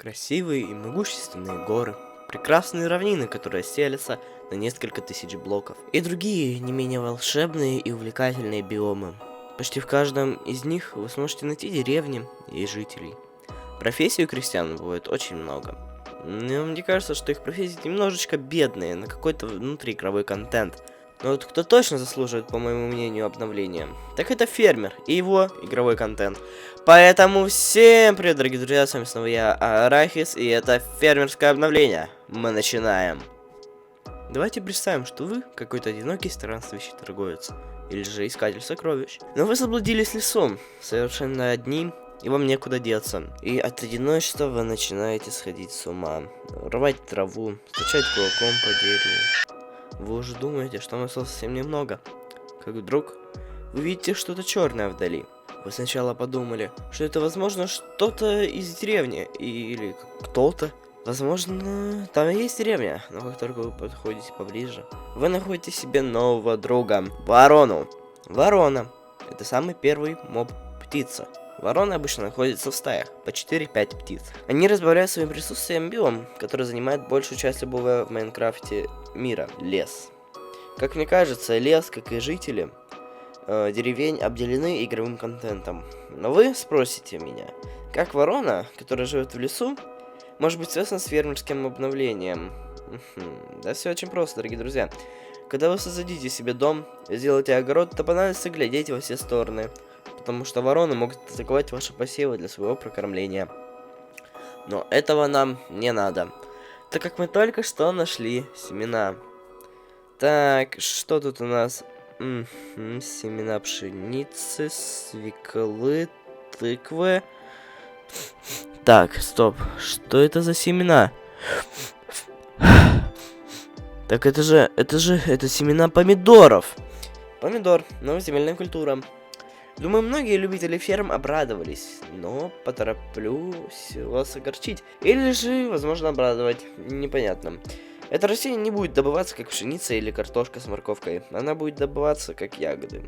Красивые и могущественные горы, прекрасные равнины, которые селятся на несколько тысяч блоков, и другие не менее волшебные и увлекательные биомы. Почти в каждом из них вы сможете найти деревни и жителей. Профессий у крестьян бывает очень много. Но мне кажется, что их профессии немножечко бедные на какой-то внутриигровой контент. Но вот кто точно заслуживает, по моему мнению, обновления, так это фермер и его игровой контент. Поэтому всем привет, дорогие друзья, с вами снова я, Арахис, и это фермерское обновление. Мы начинаем. Давайте представим, что вы какой-то одинокий странствующий торговец, или же искатель сокровищ. Но вы заблудились лесом, совершенно одни, и вам некуда деться. И от одиночества вы начинаете сходить с ума, рвать траву, стучать кулаком по дереву. Вы уже думаете, что осталось совсем немного, как вдруг вы видите что-то черное вдали. Вы сначала подумали, что это, возможно, что-то из деревни, или кто-то. Возможно, там и есть деревня, но как только вы подходите поближе, вы находите себе нового друга, ворону. Ворона — это самый первый моб-птица. Вороны обычно находятся в стаях, по 4-5 птиц. Они разбавляют своим присутствием биом, который занимает большую часть любого в Майнкрафте мира — лес. Как мне кажется, лес, как и жители деревень, обделены игровым контентом. Но вы спросите меня, как ворона, которая живет в лесу, может быть связана с фермерским обновлением? Да все очень просто, дорогие друзья. Когда вы создадите себе дом, сделаете огород, то понадобится глядеть во все стороны, потому что вороны могут атаковать ваши посевы для своего прокормления. Но этого нам не надо, так как мы только что нашли семена. Так, что тут у нас? Семена пшеницы, свеклы, тыквы. Так, стоп, что это за семена? Так это семена помидоров. Помидор, новоземельная культура. Думаю, многие любители ферм обрадовались, но потороплюсь вас огорчить. Или же, возможно, обрадовать, непонятно. Это растение не будет добываться как пшеница или картошка с морковкой, она будет добываться как ягоды.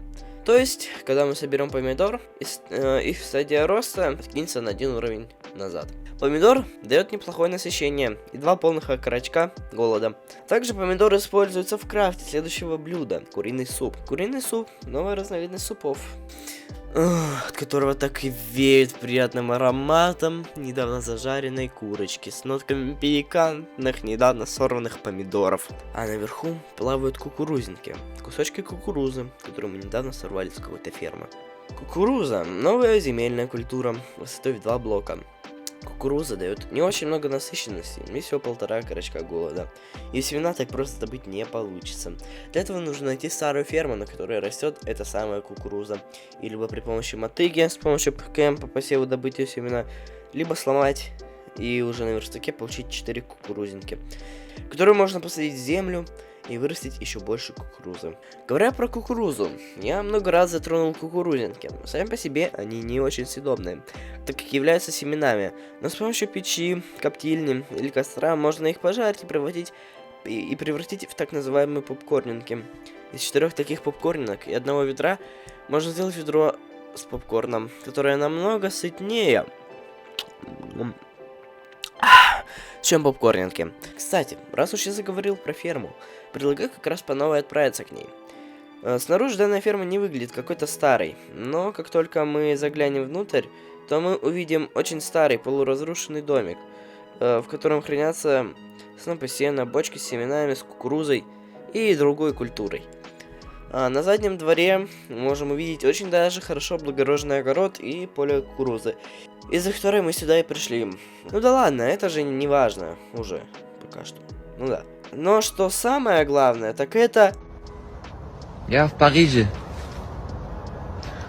То есть, когда мы соберем помидор, их стадия роста откинется на один уровень назад. Помидор дает неплохое насыщение и 2 полных окорочка голода. Также помидор используется в крафте следующего блюда — куриный суп. Куриный суп — новая разновидность супов, от которого так и веет приятным ароматом недавно зажаренной курочки с нотками пикантных, недавно сорванных помидоров. А наверху плавают кукурузинки, кусочки кукурузы, которые мы недавно сорвали с какой-то фермы. Кукуруза — новая земельная культура высотой в 2 блока. Кукуруза дает не очень много насыщенности, и всего 1,5 окорочка голода. И семена так просто добыть не получится. Для этого нужно найти старую ферму, на которой растет эта самая кукуруза. И либо при помощи мотыги, с помощью кемпа посеву добыть ее семена, либо сломать и уже на верстаке получить 4 кукурузинки, которые можно посадить в землю и вырастить еще больше кукурузы. Говоря про кукурузу, я много раз затронул кукурузинки. Сами по себе они не очень съедобные, так как являются семенами. Но с помощью печи, коптильни или костра можно их пожарить и превратить в так называемые попкорнинки. Из 4 таких попкорнинок и 1 ведра можно сделать ведро с попкорном, которое намного сытнее, чем попкорнинки. Кстати, раз уж я заговорил про ферму, предлагаю как раз по новой отправиться к ней. Снаружи данная ферма не выглядит какой-то старой, но как только мы заглянем внутрь, то мы увидим очень старый полуразрушенный домик, в котором хранятся снопы сена, бочки с семенами, с кукурузой и другой культурой. На заднем дворе мы можем увидеть очень даже хорошо облагороженный огород и поле кукурузы, из-за которой мы сюда и пришли. Ну да ладно, это же не важно уже пока что. Ну да. Но что самое главное, так это... Я в Париже.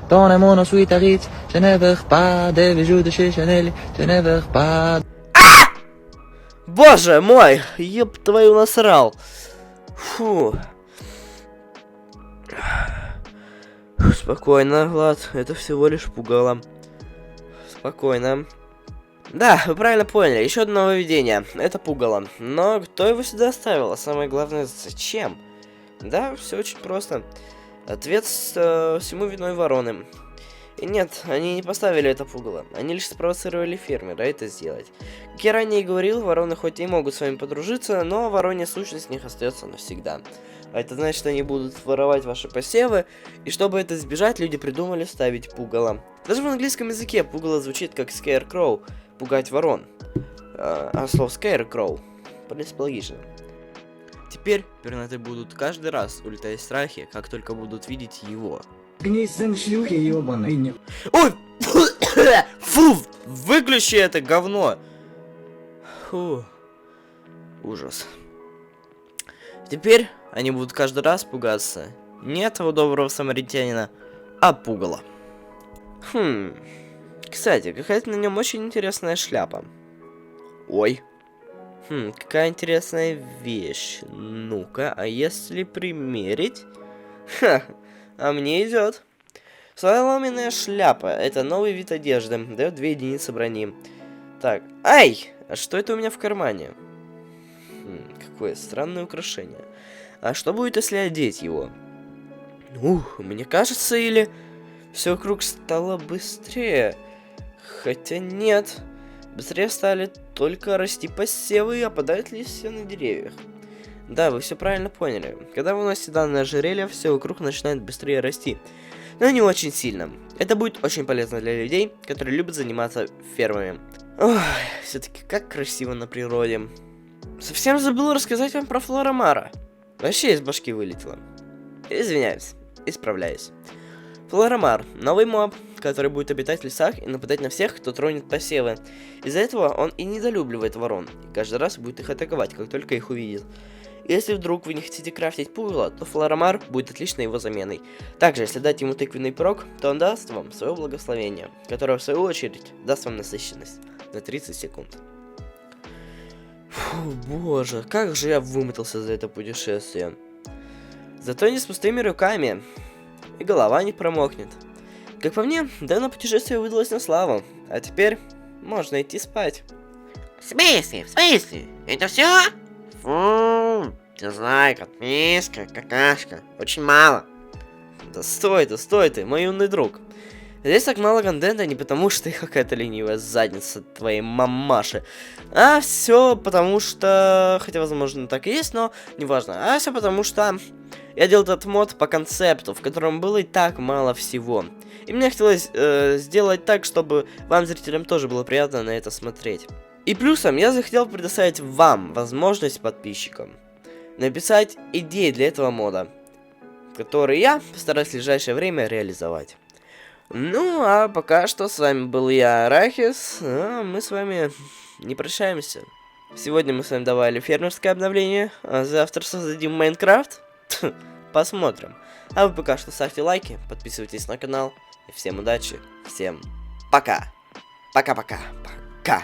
Dans le monde ensuite arrive, je ne veux pas de bijoux de chez Chanel, je ne veux pas... Боже мой, ёб твою насрал. Фу. Спокойно, Влад, это всего лишь пугало. Спокойно. Да, вы правильно поняли, еще одно нововведение. Это пугало. Но кто его сюда оставил? А самое главное, зачем? Да, все очень просто. Ответ всему виной вороны. И нет, они не поставили это пугало. Они лишь спровоцировали фермера это сделать. Как я ранее говорил, вороны хоть и могут с вами подружиться, но воронья сущность в них остается навсегда. А это значит, что они будут воровать ваши посевы, и чтобы это избежать, люди придумали ставить пугало. Даже в английском языке пугало звучит как scarecrow, пугать ворон. А слово scarecrow, в принципе, логично. Теперь пернаты будут каждый раз улетать в страхе, как только будут видеть его. Ой! Фу! Выключи это говно! Фу. Ужас. Теперь они будут каждый раз пугаться не этого доброго самаритянина, а пугала. Кстати, какая-то на нем очень интересная шляпа. Ой. Какая интересная вещь. Ну-ка, а если примерить? Ха, а мне идет. Соломенная шляпа. Это новый вид одежды. Дает 2 единицы брони. Так, ай! А что это у меня в кармане? Какое странное украшение. А что будет, если одеть его? Мне кажется, или все вокруг стало быстрее. Хотя нет. Быстрее стали только расти посевы и опадают листья на деревьях. Да, вы все правильно поняли. Когда вы носите данное ожерелье, все вокруг начинает быстрее расти. Но не очень сильно. Это будет очень полезно для людей, которые любят заниматься фермами. Ой, все-таки как красиво на природе. Совсем забыл рассказать вам про Флорамара. Вообще из башки вылетело. Извиняюсь, исправляюсь. Флорамар — новый моб, который будет обитать в лесах и нападать на всех, кто тронет посевы. Из-за этого он и недолюбливает ворон, и каждый раз будет их атаковать, как только их увидит. Если вдруг вы не хотите крафтить пугало, то Флорамар будет отличной его заменой. Также, если дать ему тыквенный пирог, то он даст вам свое благословение, которое в свою очередь даст вам насыщенность на 30 секунд. Фу, боже, как же я вымотался за это путешествие. Зато не с пустыми руками. И голова не промокнет. Как по мне, данное путешествие выдалось на славу. А теперь можно идти спать. В смысле? В смысле? Это все? Фу, дизлайк, отписка, какашка. Очень мало. Да стой ты, мой юный друг. Здесь так мало контента не потому, что ты какая-то ленивая задница твоей мамаши, а все потому что, хотя возможно так и есть, но неважно, а все потому что я делал этот мод по концепту, в котором было и так мало всего. И мне хотелось сделать так, чтобы вам, зрителям, тоже было приятно на это смотреть. И плюсом я захотел предоставить вам возможность, подписчикам, написать идеи для этого мода, которые я постараюсь в ближайшее время реализовать. Ну, а пока что с вами был я, Арахис, а мы с вами не прощаемся. Сегодня мы с вами давали фермерское обновление, а завтра создадим Майнкрафт. Посмотрим. А вы пока что ставьте лайки, подписывайтесь на канал. И всем удачи, всем пока. Пока-пока. Пока.